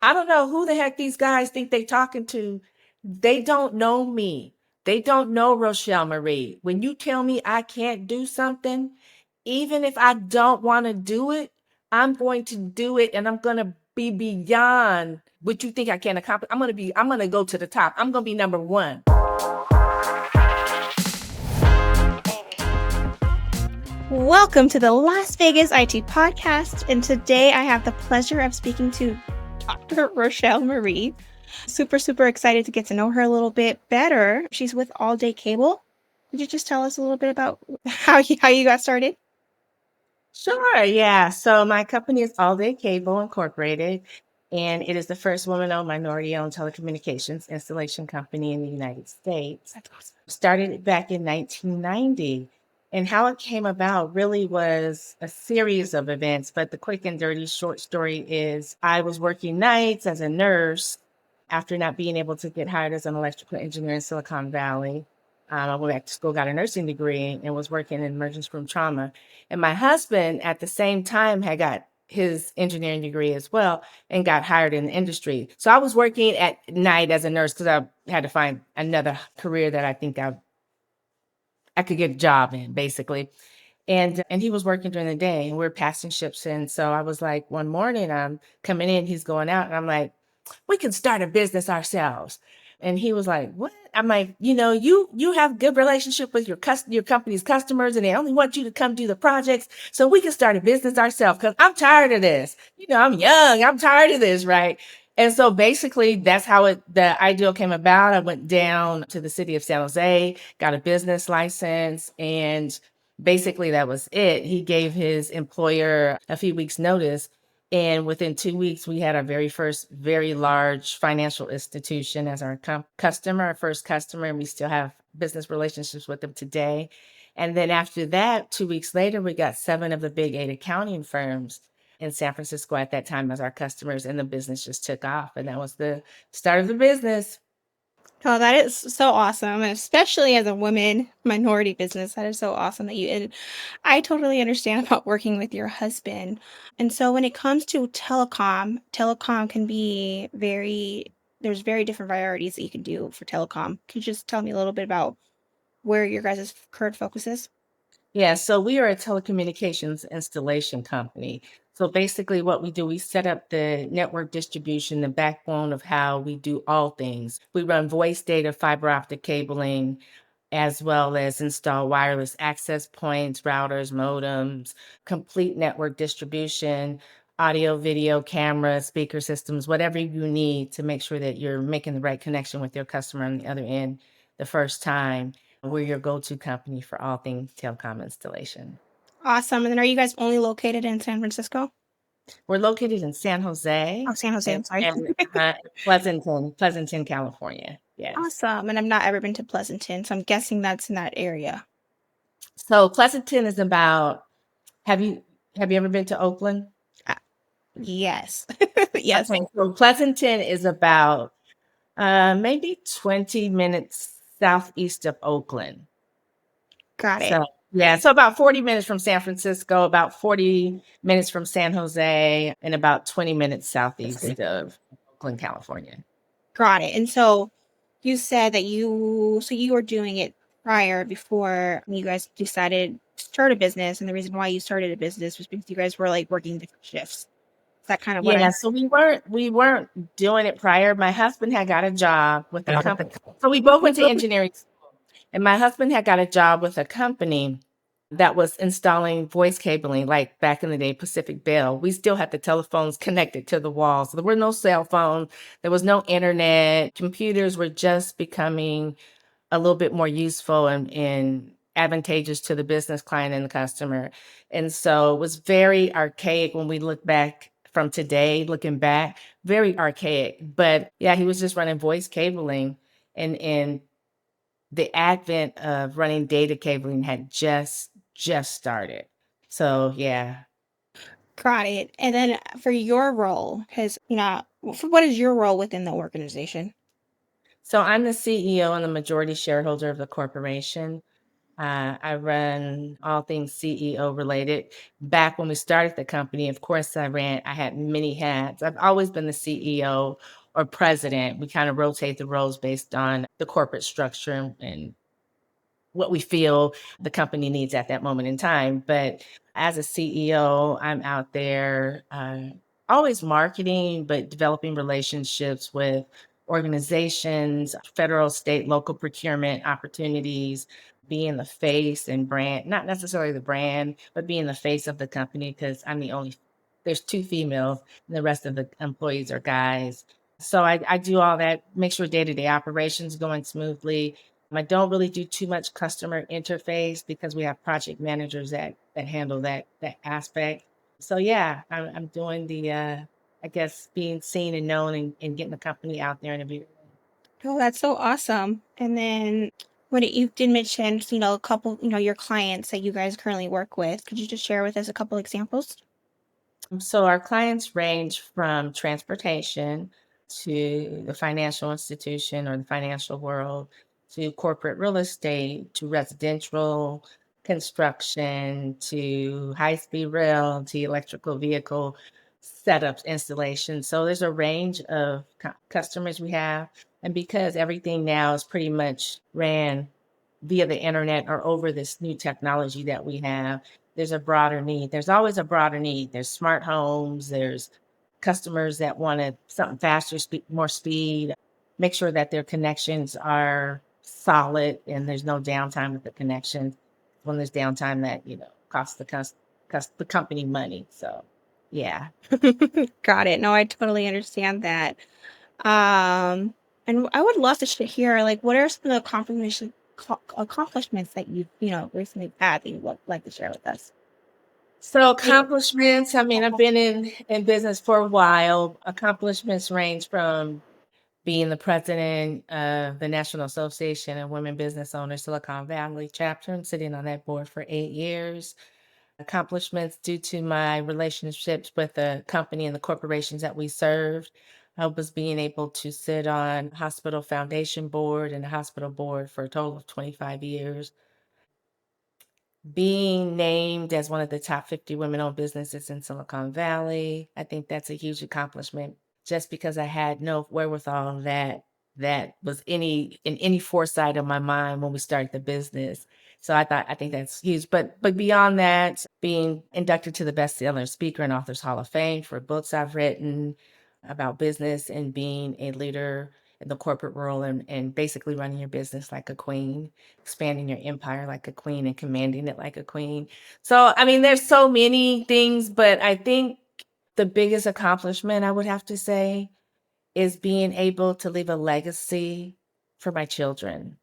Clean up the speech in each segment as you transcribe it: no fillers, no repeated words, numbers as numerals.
I don't know who the heck these guys think they talking to. They don't know me. They don't know Rochelle Marie. When you tell me I can't do something, even if I don't want to do it, I'm going to do it and I'm going to be beyond what you think I can accomplish. I'm going to go to the top. I'm going to be number one. Welcome to the Las Vegas IT Podcast, and today I have the pleasure of speaking to Dr. Rochel Marie. Super excited to get to know her a little bit better. She's with All Day Cable. Could you just tell us a little bit about how you got started? Sure, yeah. So my company is All Day Cable Incorporated, and it is the first woman-owned, minority-owned telecommunications installation company in the United States. That's awesome. Started back in 1990. And how it came about really was a series of events, but the quick and dirty short story is I was working nights as a nurse after not being able to get hired as an electrical engineer in Silicon Valley. I went back to school, got a nursing degree, and was working in emergency room trauma. And my husband, at the same time, had got his engineering degree as well and got hired in the industry. So I was working at night as a nurse because I had to find another career that I think I could get a job in, basically. And he was working during the day, and we're passing ships in. So I was like, one morning, I'm coming in, he's going out, and I'm like, we can start a business ourselves. And he was like, what? I'm like, you have good relationship with your company's customers, and they only want you to come do the projects. So we can start a business ourselves because I'm tired of this. I'm young. I'm tired of this, right? And so basically that's how the ideal came about. I went down to the city of San Jose, got a business license, and basically that was it. He gave his employer a few weeks notice. And within 2 weeks, we had our very first, very large financial institution as our customer, our first customer, and we still have business relationships with them today. And then after that, 2 weeks later, we got 7 of the big 8 accounting firms in San Francisco at that time as our customers, and the business just took off. And that was the start of the business. Oh, that is so awesome, and especially as a woman minority business, that is so awesome that you and I totally understand about working with your husband. And so when it comes to telecom can be there's very different varieties that you can do for telecom. Can you just tell me a little bit about where your guys' current focus is? Yeah, so we are a telecommunications installation company. So basically, what we do, we set up the network distribution, the backbone of how we do all things. We run voice data, fiber optic cabling, as well as install wireless access points, routers, modems, complete network distribution, audio, video, camera, speaker systems, whatever you need to make sure that you're making the right connection with your customer on the other end the first time. We're your go-to company for all things telecom installation. Awesome. And then are you guys only located in San Francisco? We're located in San Jose Oh, San Jose, I'm sorry. and Pleasanton, California. Yes. Awesome. And I've not ever been to Pleasanton, so I'm guessing that's in that area. So Pleasanton is about, have you ever been to Oakland? Uh, yes. Yes. Okay, so Pleasanton is about maybe 20 minutes southeast of Oakland. Got it. So yeah, so about 40 minutes from San Francisco, about 40 minutes from San Jose, and about 20 minutes southeast of Oakland, California. Got it. And so you said that you were doing it before you guys decided to start a business. And the reason why you started a business was because you guys were like working different shifts. Is that kind of what Yeah, I'm so we weren't doing it prior. My husband had got a job with a company. So we both went to engineering school, and my husband had got a job with a company that was installing voice cabling, like back in the day, Pacific Bell. We still had the telephones connected to the walls. There were no cell phones. There was no internet. Computers were just becoming a little bit more useful and advantageous to the business client and the customer. And so it was very archaic when we look back from today, looking back, very archaic. But yeah, he was just running voice cabling, and the advent of running data cabling had just started. So yeah. got it. And then for your role, because what is your role within the organization? So I'm the CEO and the majority shareholder of the corporation. I run all things CEO related. Back when we started the company, of course, I had many hats. I've always been the CEO or president. We kind of rotate the roles based on the corporate structure and what we feel the company needs at that moment in time. But as a CEO, I'm out there always marketing, but developing relationships with organizations, federal, state, local procurement opportunities, being the face and brand, not necessarily the brand, but being the face of the company because there's two females and the rest of the employees are guys. So I do all that, make sure day-to-day operations going smoothly. I don't really do too much customer interface because we have project managers that handle that aspect. So yeah, I'm doing I guess being seen and known and getting the company out there in a big. Oh, that's so awesome. And then you did mention, a couple, your clients that you guys currently work with. Could you just share with us a couple examples? So our clients range from transportation to the financial institution or the financial world to corporate real estate to residential construction to high-speed rail to electrical vehicle setups, installations. So there's a range of customers we have. And because everything now is pretty much ran via the internet or over this new technology that we have, there's a broader need. There's always a broader need. There's smart homes, there's customers that wanted something faster, more speed, make sure that their connections are solid and there's no downtime with the connection. When there's downtime that, costs the company money. So, yeah. Got it. No, I totally understand that. Um, and I would love to hear, like, what are some of the accomplishments that you've, recently had that you would like to share with us? So accomplishments, I mean, I've been in business for a while. Accomplishments range from being the president of the National Association of Women Business Owners, Silicon Valley chapter, and sitting on that board for 8 years. Accomplishments due to my relationships with the company and the corporations that we served. I was being able to sit on hospital foundation board and the hospital board for a total of 25 years. Being named as one of the top 50 women-owned businesses in Silicon Valley, I think that's a huge accomplishment just because I had no wherewithal that was any foresight of my mind when we started the business. So I think that's huge. But beyond that, being inducted to the Bestseller Speaker and Authors Hall of Fame for books I've written about business and being a leader in the corporate world and basically running your business like a queen, expanding your empire like a queen and commanding it like a queen. So, I mean, there's so many things, but I think the biggest accomplishment I would have to say is being able to leave a legacy for my children.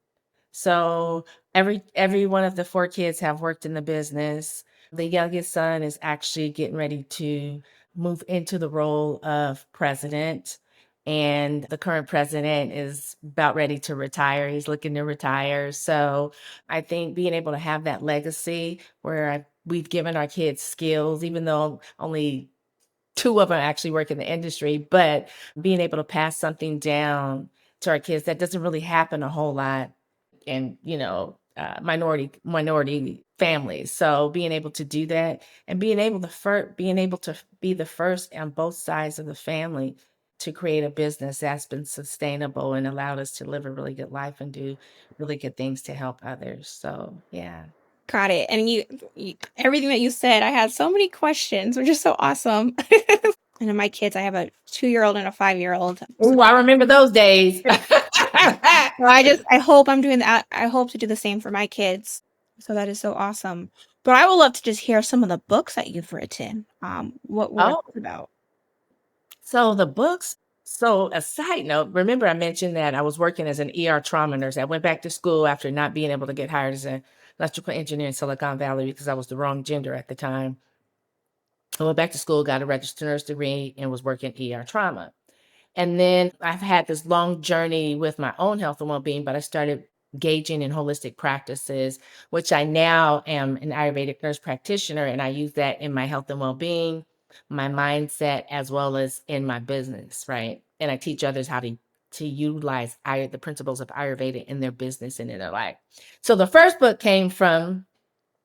So every one of the four kids have worked in the business. The youngest son is actually getting ready to move into the role of president. And the current president is about ready to retire. He's looking to retire. So I think being able to have that legacy where we've given our kids skills, even though only two of them actually work in the industry, but being able to pass something down to our kids that doesn't really happen a whole lot in minority families. So being able to do that and being able to be the first on both sides of the family to create a business that's been sustainable and allowed us to live a really good life and do really good things to help others. So yeah. Got it. And everything that you said, I had so many questions, which is so awesome. And then my kids, I have a 2-year-old and a 5-year-old. Oh, I remember those days. So I hope I'm doing that. I hope to do the same for my kids. So that is so awesome. But I would love to just hear some of the books that you've written. What are Oh, those about? so the books. So a side note, remember I mentioned that I was working as an ER trauma nurse. I went back to school after not being able to get hired as an electrical engineer in Silicon Valley because I was the wrong gender at the time. I went back to school, got a registered nurse degree, and was working ER trauma. And then I've had this long journey with my own health and well-being, but I started engaging in holistic practices, which I now am an Ayurvedic nurse practitioner, and I use that in my health and well-being, my mindset, as well as in my business, right? And I teach others how to to utilize the principles of Ayurveda in their business and in their life. So the first book came from,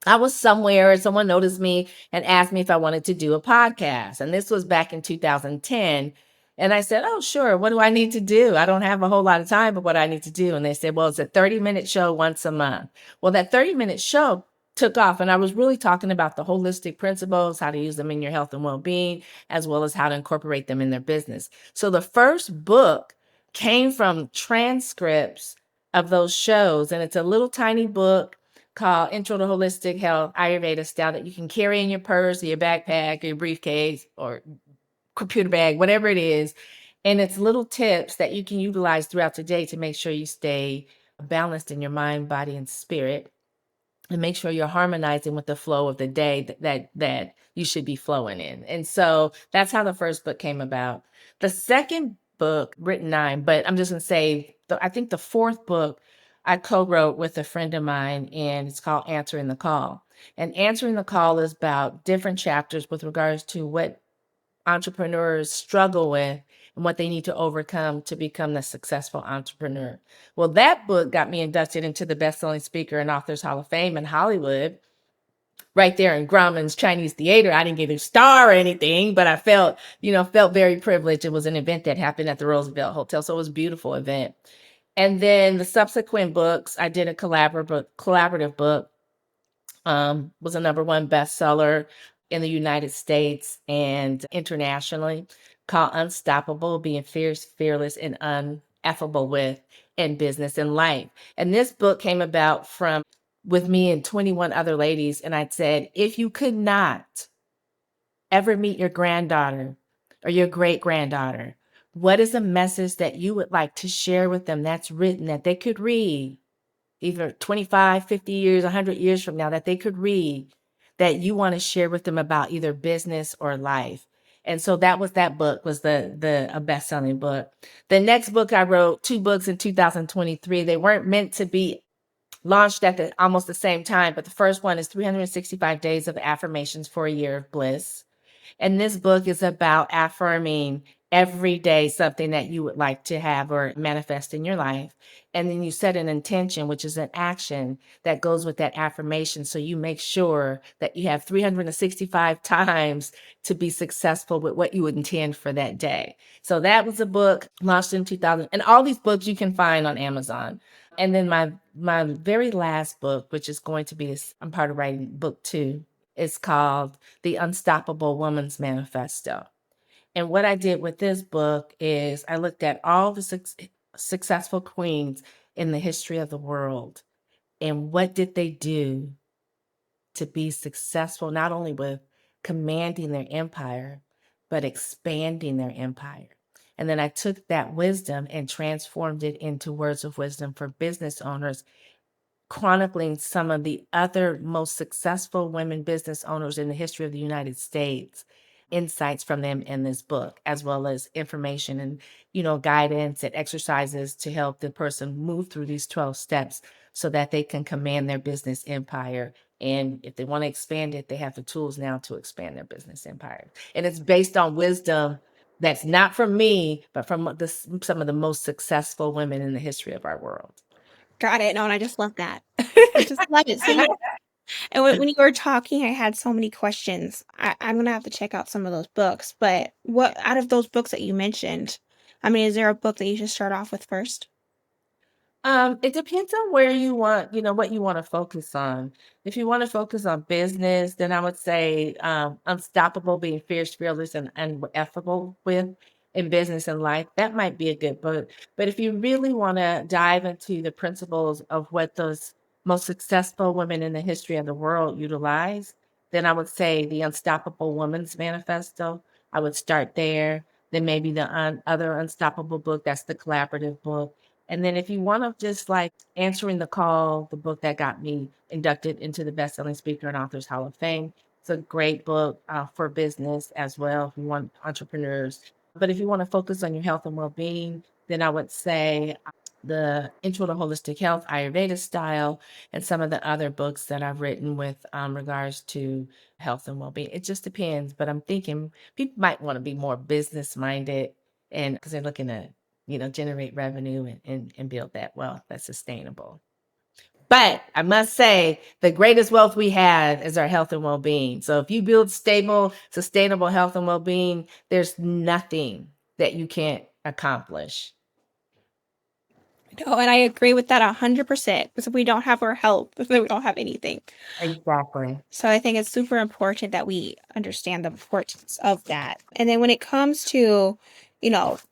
I was somewhere and someone noticed me and asked me if I wanted to do a podcast. And this was back in 2010. And I said, oh, sure. What do I need to do? I don't have a whole lot of time, but what I need to do. And they said, well, it's a 30-minute show once a month. Well, that 30-minute show took off. And I was really talking about the holistic principles, how to use them in your health and well-being, as well as how to incorporate them in their business. So the first book came from transcripts of those shows. And it's a little tiny book called Intro to Holistic Health Ayurveda Style that you can carry in your purse or your backpack or your briefcase or computer bag, whatever it is. And it's little tips that you can utilize throughout the day to make sure you stay balanced in your mind, body, and spirit, and make sure you're harmonizing with the flow of the day that you should be flowing in. And so that's how the first book came about. The second book, written 9, but I'm just going to say, I think the fourth book I co-wrote with a friend of mine, and it's called Answering the Call. And Answering the Call is about different chapters with regards to what entrepreneurs struggle with and what they need to overcome to become the successful entrepreneur. Well, that book got me inducted into the Best-Selling Speaker and Authors Hall of Fame in Hollywood, right there in Grauman's Chinese Theater. I didn't get a star or anything, but I felt very privileged. It was an event that happened at the Roosevelt Hotel, so it was a beautiful event. And then the subsequent books, I did a collaborative book, was a #1 bestseller in the United States and internationally, called Unstoppable: Being Fierce, Fearless, and Uneffable with in Business and Life. And this book came about from with me and 21 other ladies. And I said, if you could not ever meet your granddaughter or your great granddaughter, what is a message that you would like to share with them that's written that they could read either 25, 50 years, 100 years from now, that they could read, that you want to share with them about either business or life? And so that book was a best-selling book. The next book I wrote, 2 books in 2023. They weren't meant to be launched at almost the same time, but the first one is 365 Days of Affirmations for a Year of Bliss. And this book is about affirming every day something that you would like to have or manifest in your life. And then you set an intention, which is an action that goes with that affirmation. So you make sure that you have 365 times to be successful with what you would intend for that day. So that was a book launched in 2000. And all these books you can find on Amazon. And then my very last book, which is going to be, I'm part of writing book 2, is called The Unstoppable Woman's Manifesto. And what I did with this book is I looked at all the successful queens in the history of the world and what did they do to be successful, not only with commanding their empire, but expanding their empire. And then I took that wisdom and transformed it into words of wisdom for business owners, chronicling some of the other most successful women business owners in the history of the United States, insights from them in this book, as well as information and, guidance and exercises to help the person move through these 12 steps so that they can command their business empire. And if they want to expand it, they have the tools now to expand their business empire. And it's based on wisdom that's not from me, but from some of the most successful women in the history of our world. Got it. No, and I just love that. I just love it. See, and when you were talking, I had so many questions. I'm gonna have to check out some of those books. But what out of those books that you mentioned, I mean, is there a book that you should start off with first? It depends on where you want, what you want to focus on. If you want to focus on business, then I would say Unstoppable: Being Fierce, Fearless, and Effable with in Business and Life. That might be a good book. But if you really want to dive into the principles of what those most successful women in the history of the world utilize, then I would say The Unstoppable Woman's Manifesto. I would start there. Then maybe the other Unstoppable book, that's the collaborative book. And then if you want to just like Answering the Call, the book that got me inducted into the Best-Selling Speaker and Authors Hall of Fame. It's a great book for business as well if you want entrepreneurs. But if you want to focus on your health and well-being, then I would say the Intro to Holistic Health Ayurveda Style and some of the other books that I've written with regards to health and well-being. It just depends. But I'm thinking people might want to be more business minded and because they're looking at generate revenue and build that wealth that's sustainable. But I must say, the greatest wealth we have is our health and well-being. So if you build stable, sustainable health and well-being, there's nothing that you can't accomplish. No, and I agree with that 100% because if we don't have our health, then we don't have anything. Exactly. So I think it's super important that we understand the importance of that. And then when it comes to,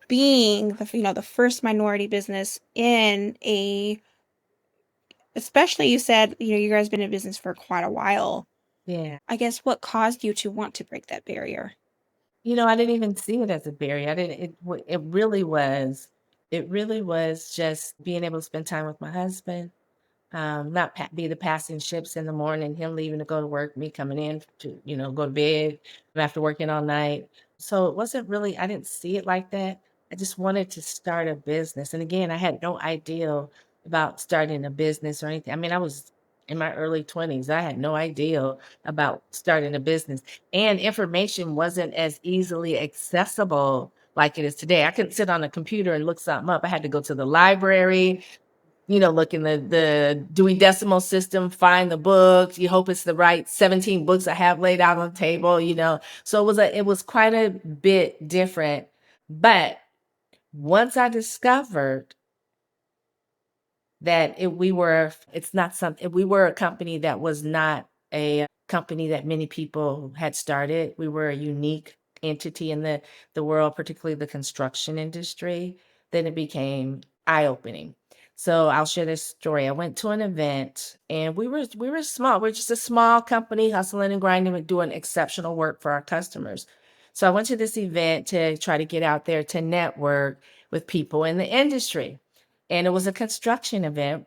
being the first minority business in a, especially you said, you guys been in business for quite a while. Yeah. I guess what caused you to want to break that barrier? I didn't even see it as a barrier. I didn't, it really was just being able to spend time with my husband, not be the passing ships in the morning, him leaving to go to work, me coming in to, go to bed after working all night. So it wasn't really, I didn't see it like that. I just wanted to start a business. And again, I had no idea about starting a business or anything. I mean, I was in my early 20s. I had no idea about starting a business. And information wasn't as easily accessible like it is today. I couldn't sit on a computer and look something up. I had to go to the library, look in the Dewey Decimal System, find the books. You hope it's the right 17 books I have laid out on the table. So it was quite a bit different. But once I discovered that we were a company that was not a company that many people had started. We were a unique entity in the world, particularly the construction industry. Then it became eye-opening. So I'll share this story. I went to an event and we were small. We're just a small company hustling and grinding and doing exceptional work for our customers. So I went to this event to try to get out there to network with people in the industry. And it was a construction event,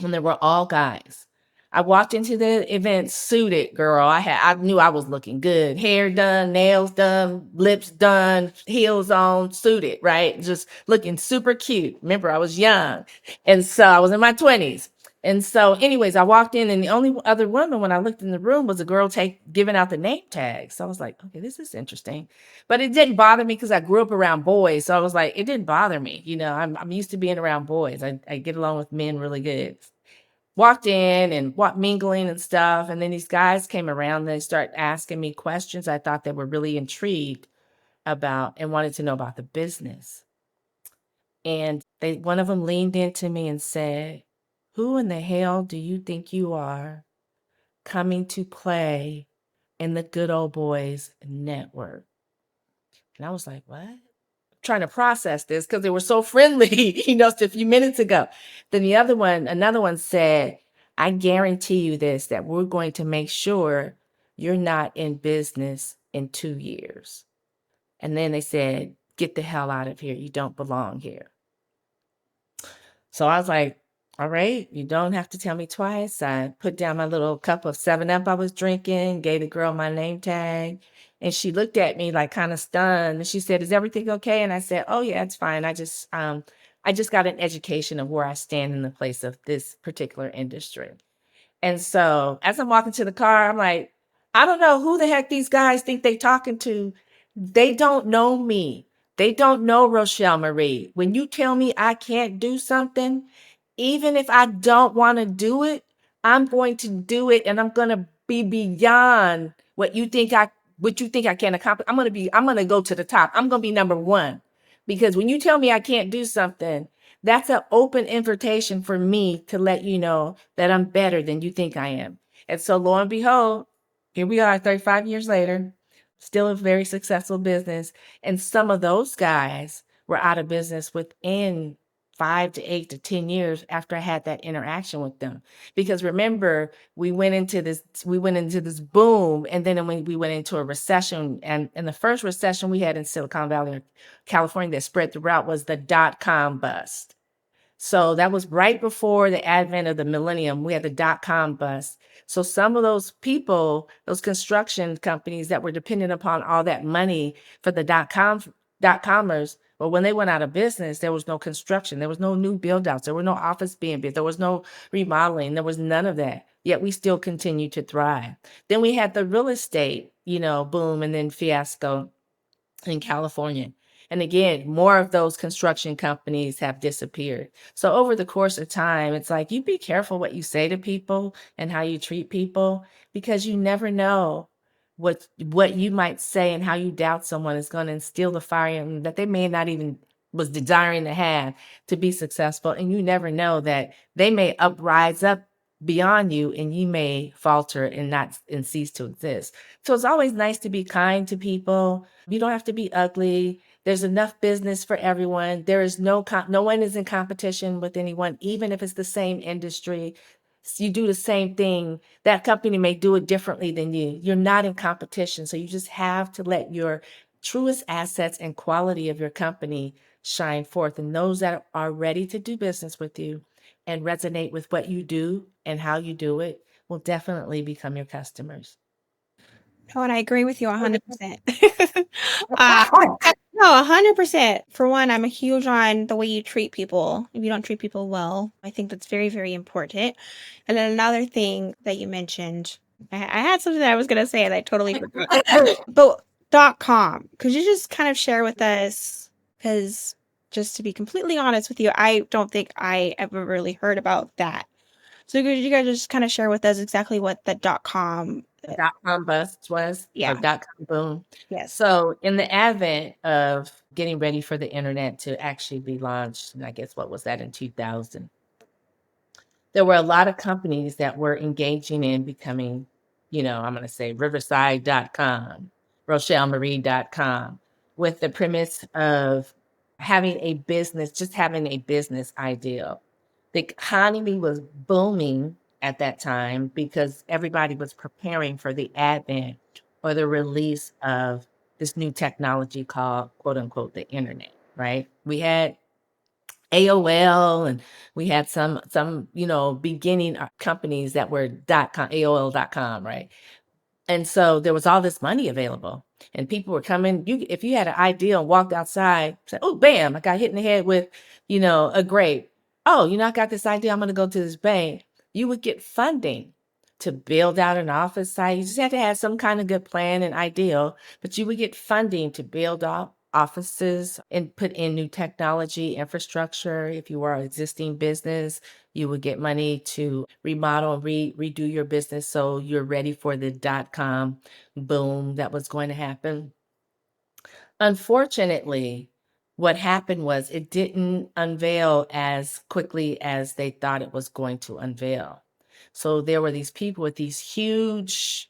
and they were all guys. I walked into the event suited, girl. I knew I was looking good. Hair done, nails done, lips done, heels on, suited, right? Just looking super cute. Remember, I was young. And so I was in my 20s. And so, anyways, I walked in, and the only other woman when I looked in the room was a girl giving out the name tags. So I was like, okay, this is interesting. But it didn't bother me because I grew up around boys. So I was like, it didn't bother me. I'm used to being around boys. I get along with men really good. Walked in and mingling and stuff. And then these guys came around and they started asking me questions I thought they were really intrigued about and wanted to know about the business. And one of them leaned into me and said, "Who in the hell do you think you are coming to play in the Good Old Boys Network?" And I was like, what? Trying to process this because they were so friendly, just a few minutes ago. Then another one said, "I guarantee you this, that we're going to make sure you're not in business in 2 years." And then they said, "Get the hell out of here. You don't belong here." So I was like, all right, you don't have to tell me twice. I put down my little cup of 7 Up I was drinking, gave the girl my name tag, and she looked at me like kind of stunned. And she said, "Is everything okay?" And I said, "Oh yeah, it's fine. I just got an education of where I stand in the place of this particular industry." And so as I'm walking to the car, I'm like, I don't know who the heck these guys think they talking to. They don't know me. They don't know Rochelle Marie. When you tell me I can't do something, even if I don't want to do it, I'm going to do it and I'm going to be beyond what you think I can accomplish. I'm going to go to the top. I'm going to be number one. Because when you tell me I can't do something, that's an open invitation for me to let you know that I'm better than you think I am. And so lo and behold, here we are 35 years later, still a very successful business. And some of those guys were out of business within 5 to 8 to 10 years after I had that interaction with them. Because remember, we went into this boom, and then we went into a recession. And the first recession we had in Silicon Valley, California, that spread throughout was the dot-com bust. So that was right before the advent of the millennium. We had the dot-com bust. So some of those people, those construction companies that were dependent upon all that money for the dot-comers, well, when they went out of business, there was no construction. There was no new build outs. There were no office being built. There was no remodeling. There was none of that. Yet we still continue to thrive. Then we had the real estate, boom and then fiasco in California. And again, more of those construction companies have disappeared. So over the course of time, it's like you be careful what you say to people and how you treat people, because you never know what you might say and how you doubt someone is going to instill the fire in that they may not even was desiring to have to be successful. And you never know that they may rise up beyond you and you may falter and not and cease to exist. So it's always nice to be kind to people. You don't have to be ugly. There's enough business for everyone. There is no one is in competition with anyone, even if it's the same industry. You do the same thing. That company may do it differently than you. You're not in competition. So you just have to let your truest assets and quality of your company shine forth. And those that are ready to do business with you and resonate with what you do and how you do it will definitely become your customers. Oh, and I agree with you 100%. Uh, no, 100%. For one, I'm a huge on the way you treat people. If you don't treat people well, I think that's very, very important. And then another thing that you mentioned, I had something that I was gonna say and I totally forgot. But .com, could you just kind of share with us? Because just to be completely honest with you, I don't think I ever really heard about that. So could you guys just kind of share with us exactly what the .com? Dot-com bust was, or Yeah. dot-com boom. Yes. So in the advent of getting ready for the internet to actually be launched, and I guess what was that in 2000, there were a lot of companies that were engaging in becoming, I'm going to say Riverside.com, RochelMarie.com, with the premise of having a business, just having a business ideal. The economy was booming at that time because everybody was preparing for the advent or the release of this new technology called, quote unquote, the internet, right? We had AOL, and we had some beginning companies that were .com, AOL.com, right? And so there was all this money available, and people were coming. If you had an idea and walked outside, said, "Oh, bam! I got hit in the head with, a grape." Oh, I got this idea. I'm going to go to this bank. You would get funding to build out an office site. You just had to have some kind of good plan and ideal, but you would get funding to build out offices and put in new technology infrastructure. If you were an existing business, you would get money to remodel and redo your business so you're ready for the .com boom that was going to happen. Unfortunately, what happened was it didn't unveil as quickly as they thought it was going to unveil. So there were these people with these huge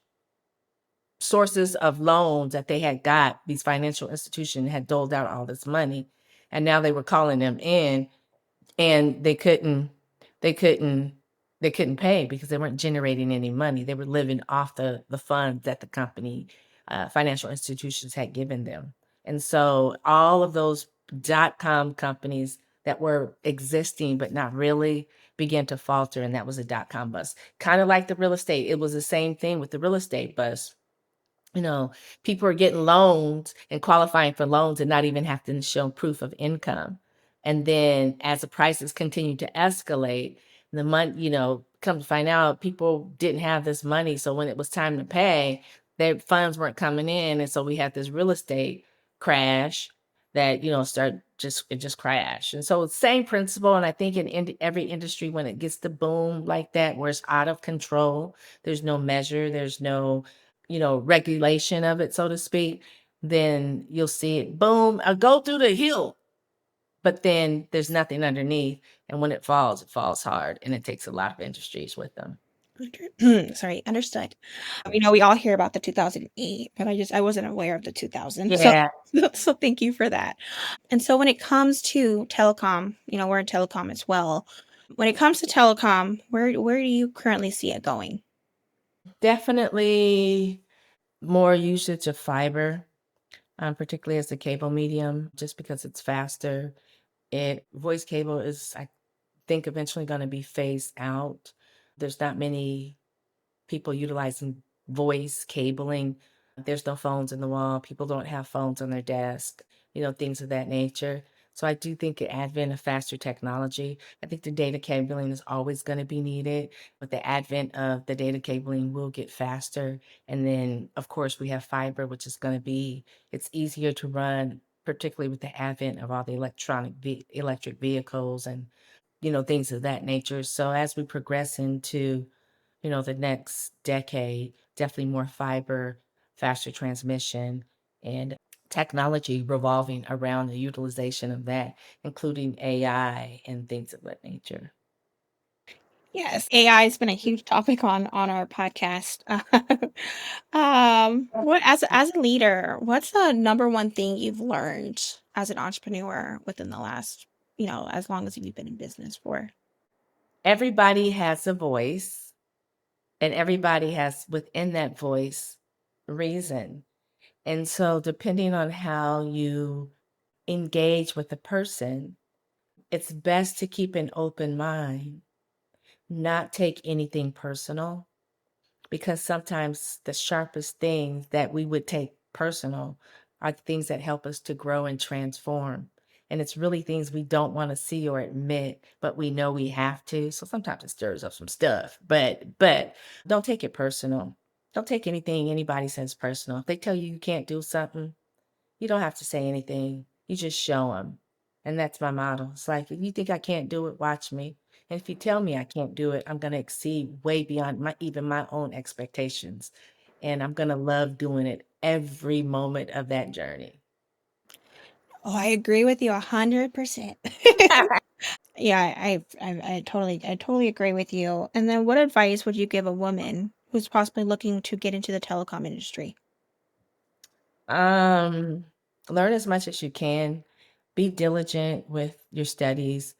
sources of loans that they had got. These financial institutions had doled out all this money, and now they were calling them in, and they couldn't they couldn't pay because they weren't generating any money. They were living off the funds that the company, financial institutions had given them. And so all of those .com companies that were existing but not really began to falter, and that was a .com bust. Kind of like the real estate. It was the same thing with the real estate bust. you know, People are getting loans and qualifying for loans and not even having to show proof of income. And then as the prices continue to escalate, the money, come to find out people didn't have this money. So when it was time to pay, their funds weren't coming in. And so we had this real estate crash that, it just crashed. And so it's same principle. And I think in every industry, when it gets to boom like that, where it's out of control, there's no measure, there's no regulation of it, so to speak, then you'll see it boom, go through the hill. But then there's nothing underneath. And when it falls hard. And it takes a lot of industries with them. Sorry, understood. We all hear about the 2008, but I wasn't aware of the 2000. So Yeah, so thank you for that. And so when it comes to telecom, we're in telecom as well. When it comes to telecom, where do you currently see it going? definitely more usage of fiber, particularly as a cable medium, just because it's faster. Voice cable is, I think, eventually going to be phased out. There's not many people utilizing voice cabling. There's no phones in the wall. People don't have phones on their desk, things of that nature. So I do think the advent of faster technology, I think the data cabling is always going to be needed. With the advent of the data cabling, will get faster. And then, of course, we have fiber, which is going to be, it's easier to run particularly with the advent of all the electric vehicles and, things of that nature. So as we progress into, the next decade, definitely more fiber, faster transmission, and technology revolving around the utilization of that, including AI and things of that nature. Yes, AI has been a huge topic on our podcast. What as a leader, what's the number one thing you've learned as an entrepreneur within the last, as long as you've been in business for? Everybody has a voice, and everybody has within that voice reason. And so, depending on how you engage with the person, it's best to keep an open mind, not take anything personal, because sometimes the sharpest things that we would take personal are things that help us to grow and transform. And it's really things we don't want to see or admit, but we know we have to. So sometimes it stirs up some stuff, but don't take it personal. Don't take anything anybody says personal. If they tell you you can't do something, you don't have to say anything. You just show them. And that's my model. It's like, if you think I can't do it, watch me. And if you tell me I can't do it, I'm going to exceed way beyond even my own expectations. And I'm going to love doing it every moment of that journey. Oh, I agree with you 100%. Yeah, I totally agree with you. And then what advice would you give a woman who's possibly looking to get into the telecom industry? um, Learn as much as you can. Be diligent with your studies.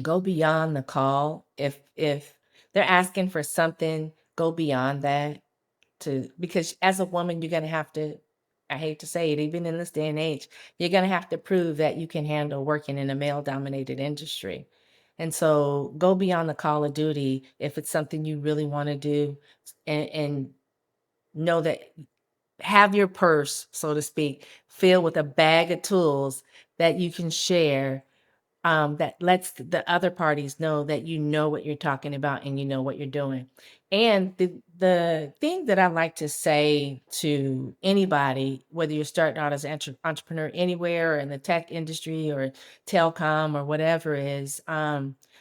Go beyond the call. If they're asking for something, go beyond that. Because as a woman, you're gonna have to, I hate to say it, even in this day and age, you're gonna have to prove that you can handle working in a male dominated industry. And so go beyond the call of duty if it's something you really want to do, and know that, have your purse, so to speak, filled with a bag of tools that you can share, that lets the other parties know that you know what you're talking about and you know what you're doing. And the thing that I like to say to anybody, whether you're starting out as an entrepreneur anywhere or in the tech industry or telecom or whatever, is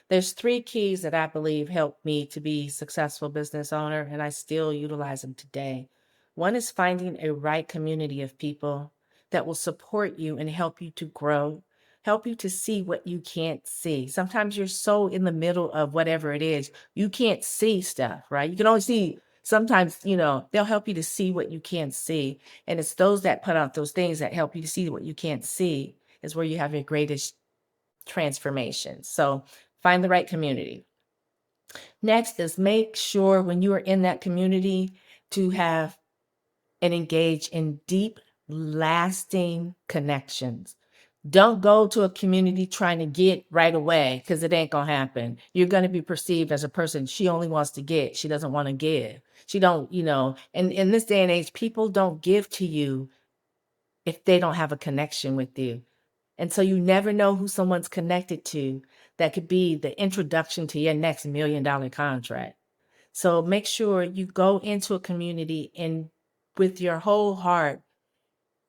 there's three keys that I believe helped me to be a successful business owner, and I still utilize them today. One is finding a right community of people that will support you and help you to grow, help you to see what you can't see. Sometimes you're so in the middle of whatever it is, you can't see stuff, right? You can only see sometimes, they'll help you to see what you can't see. And it's those that put out those things that help you to see what you can't see is where you have your greatest transformation. So find the right community. Next is make sure when you are in that community to have and engage in deep, lasting connections. Don't go to a community trying to get right away, because it ain't gonna happen. You're gonna be perceived as a person, she only wants to get, she doesn't want to give. She don't, and in this day and age, people don't give to you if they don't have a connection with you. And so you never know who someone's connected to that could be the introduction to your next $1 million contract. So make sure you go into a community and with your whole heart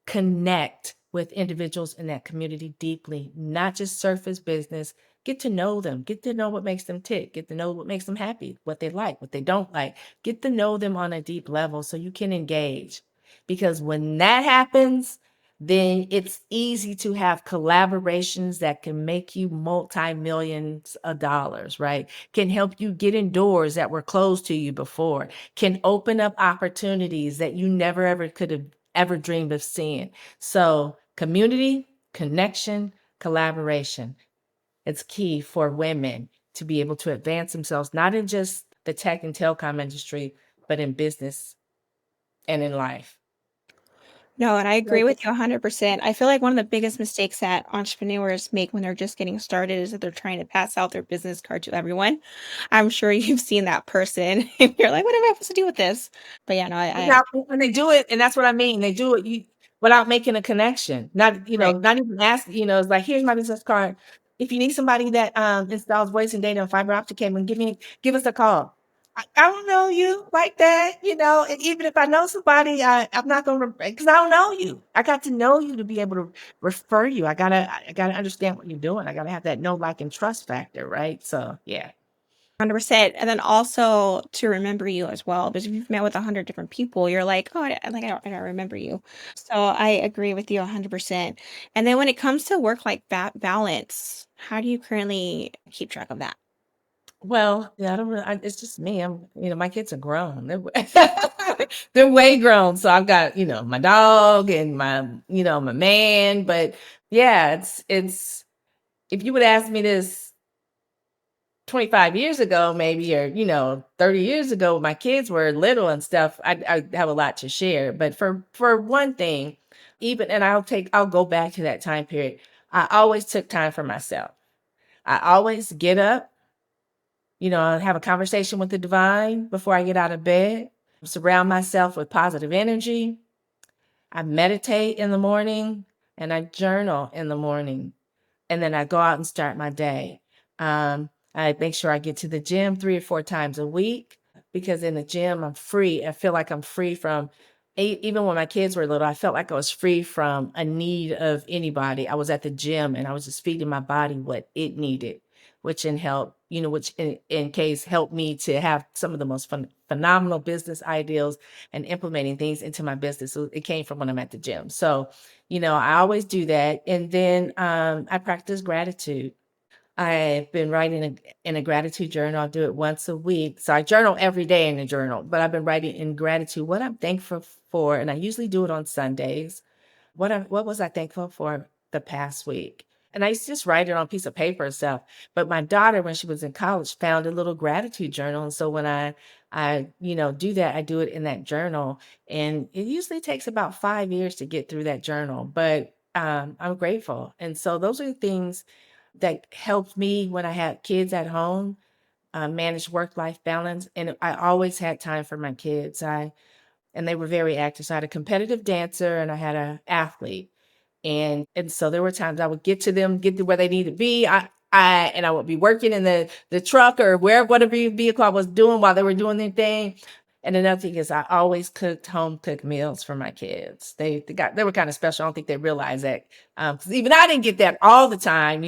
connect with individuals in that community deeply, not just surface business. Get to know them, get to know what makes them tick, get to know what makes them happy, what they like, what they don't like. Get to know them on a deep level so you can engage. Because when that happens, then it's easy to have collaborations that can make you multi-millions of dollars, right? Can help you get in doors that were closed to you before, can open up opportunities that you never ever could have ever dreamed of seeing. So, community, connection, collaboration. It's key for women to be able to advance themselves, not in just the tech and telecom industry, but in business and in life. No, and I agree Like, with you 100%. I feel like one of the biggest mistakes that entrepreneurs make when they're just getting started is that they're trying to pass out their business card to everyone. I'm sure you've seen that person and you're like, "What am I supposed to do with this?" But yeah, no, I without, when they do it, and that's what I mean. They do it without making a connection. Not, right. not even asking, it's like, here's my business card. If you need somebody that installs voice and data and fiber optic cable, give us a call. I don't know you like that, and even if I know somebody, I'm not gonna because I don't know you. I got to know you to be able to refer you. I gotta understand what you're doing. I gotta have that know, like, and trust factor, right? So yeah. 100%. And then also to remember you as well, because if you've met with 100 different people, you're like, oh, I don't remember you. So I agree with you 100%. And then when it comes to work like balance, how do you currently keep track of that? Well, yeah, I don't really, it's just me. My kids are grown. They're way grown. So I've got, my dog and my man. But yeah, if you would ask me this 25 years ago, maybe, or, 30 years ago, when my kids were little and stuff, I have a lot to share. But for one thing, and I'll go back to that time period. I always took time for myself. I always get up, have a conversation with the divine before I get out of bed, surround myself with positive energy. I meditate in the morning and I journal in the morning. And then I go out and start my day. I make sure I get to the gym 3 or 4 times a week because in the gym, I'm free. I feel like I'm free from, even when my kids were little, I felt like I was free from a need of anybody. I was at the gym and I was just feeding my body what it needed, which in case helped me to have some of the most phenomenal business ideas and implementing things into my business. So it came from when I'm at the gym. So I always do that. And then I practice gratitude. I've been writing in a gratitude journal. I do it once a week. So I journal every day in a journal, but I've been writing in gratitude what I'm thankful for. And I usually do it on Sundays. What was I thankful for the past week? And I used to just write it on a piece of paper and stuff. But my daughter, when she was in college, found a little gratitude journal. And so when I do that, I do it in that journal. And it usually takes about 5 years to get through that journal. But I'm grateful. And so those are the things that helped me when I had kids at home, manage work-life balance. And I always had time for my kids. And they were very active. So I had a competitive dancer and I had an athlete. And so there were times I would get to them, get to where they need to be. I would be working in the truck or whatever vehicle I was doing while they were doing their thing. And another thing is I always cooked home cooked meals for my kids. They were kind of special. I don't think they realized that. 'Cause even I didn't get that all the time,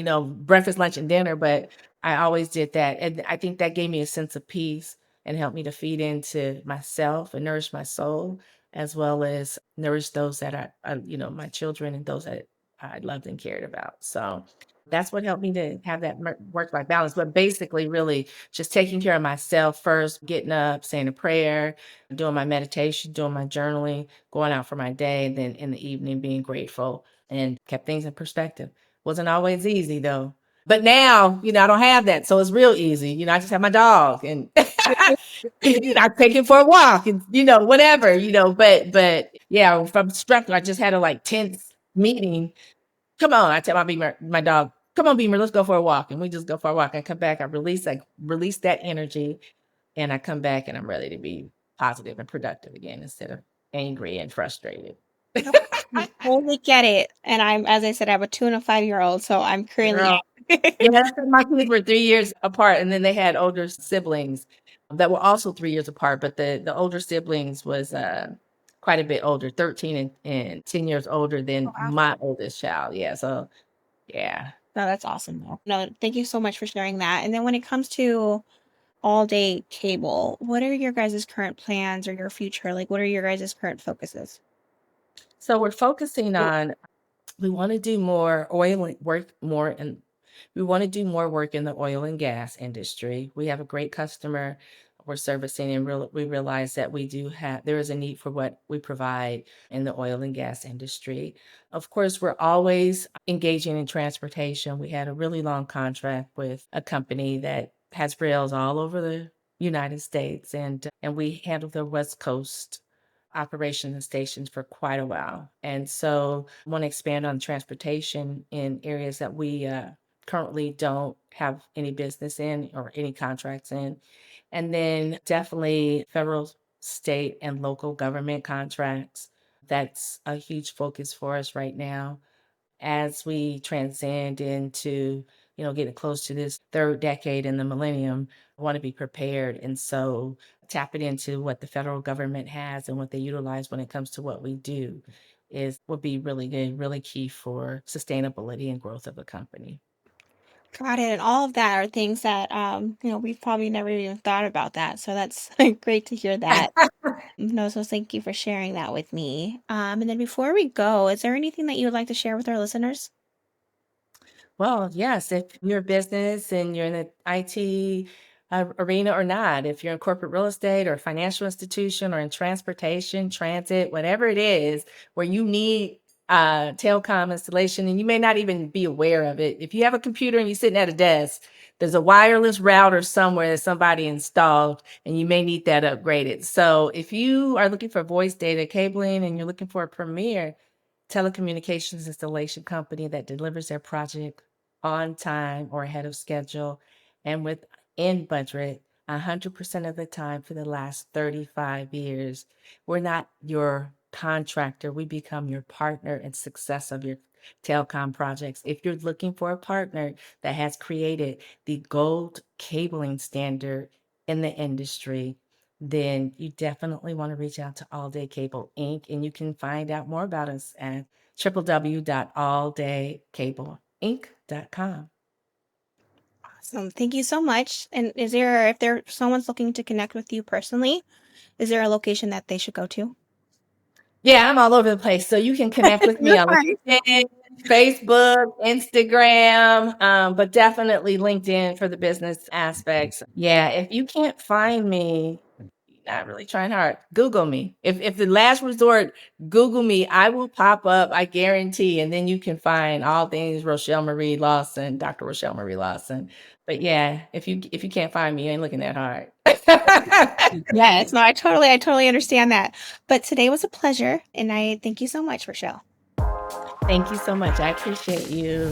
breakfast, lunch, and dinner, but I always did that. And I think that gave me a sense of peace and helped me to feed into myself and nourish my soul, as well as nourish those that my children and those that I loved and cared about. So that's what helped me to have that work-life balance. But basically, really just taking care of myself first, getting up, saying a prayer, doing my meditation, doing my journaling, going out for my day, and then in the evening being grateful and kept things in perspective. Wasn't always easy though. But now, I don't have that. So it's real easy. I just have my dog and I take him for a walk and whatever, but yeah, from structure, I just had a like tense meeting. Come on, I tell my dog, come on, Beamer, let's go for a walk. And we just go for a walk. I come back, I release that energy and I come back and I'm ready to be positive and productive again instead of angry and frustrated. Nope. I totally get it. And as I said, I have a 2 and a 5-year-old, so I'm currently Girl. Yeah, my kids were 3 years apart, and then they had older siblings that were also 3 years apart, but the older siblings was, quite a bit older, 13 and 10 years older Oh, than wow. my oldest child, yeah, so yeah. No, that's awesome though. No, thank you so much for sharing that. And then when it comes to all day cable, what are your guys' current plans or your future? Like, what are your guys' current focuses? So we're focusing on we wanna do more oil and work more in we wanna do more work in the oil and gas industry. We have a great customer we're servicing, and we realize that there is a need for what we provide in the oil and gas industry. Of course, we're always engaging in transportation. We had a really long contract with a company that has rails all over the United States, and we handle the West Coast operations and stations for quite a while. And so I want to expand on transportation in areas that we currently don't have any business in or any contracts in. And then definitely federal, state, and local government contracts. That's a huge focus for us right now as we transcend into getting close to this third decade in the millennium, I want to be prepared. And so tapping into what the federal government has and what they utilize when it comes to what we do would be really good, really key for sustainability and growth of the company. Got it. And all of that are things that we've probably never even thought about that. So that's great to hear that. No, so thank you for sharing that with me. And then before we go, is there anything that you would like to share with our listeners? Well, yes, if you're a business and you're in the IT arena or not, if you're in corporate real estate or financial institution or in transportation, transit, whatever it is, where you need telecom installation and you may not even be aware of it. If you have a computer and you're sitting at a desk, there's a wireless router somewhere that somebody installed and you may need that upgraded. So if you are looking for voice data cabling and you're looking for a premier telecommunications installation company that delivers their project on time or ahead of schedule and within budget 100% of the time for the last 35 years. We're not your contractor. We become your partner in success of your telecom projects. If you're looking for a partner that has created the gold cabling standard in the industry, then you definitely want to reach out to All Day Cable Inc. And you can find out more about us at www.alldaycableinc.com. Awesome. Thank you so much. And if someone's looking to connect with you personally, is there a location that they should go to? Yeah, I'm all over the place. So you can connect with me You're on fine. LinkedIn, Facebook, Instagram, but definitely LinkedIn for the business aspects. Yeah, if you can't find me, not really trying hard. Google me. If the last resort, Google me. I will pop up, I guarantee, and then you can find all things Rochel Marie Lawson, Dr. Rochel Marie Lawson. But yeah, if you can't find me, you ain't looking that hard. Yes, no, I totally understand that. But today was a pleasure, and I thank you so much, Rochelle. Thank you so much. I appreciate you.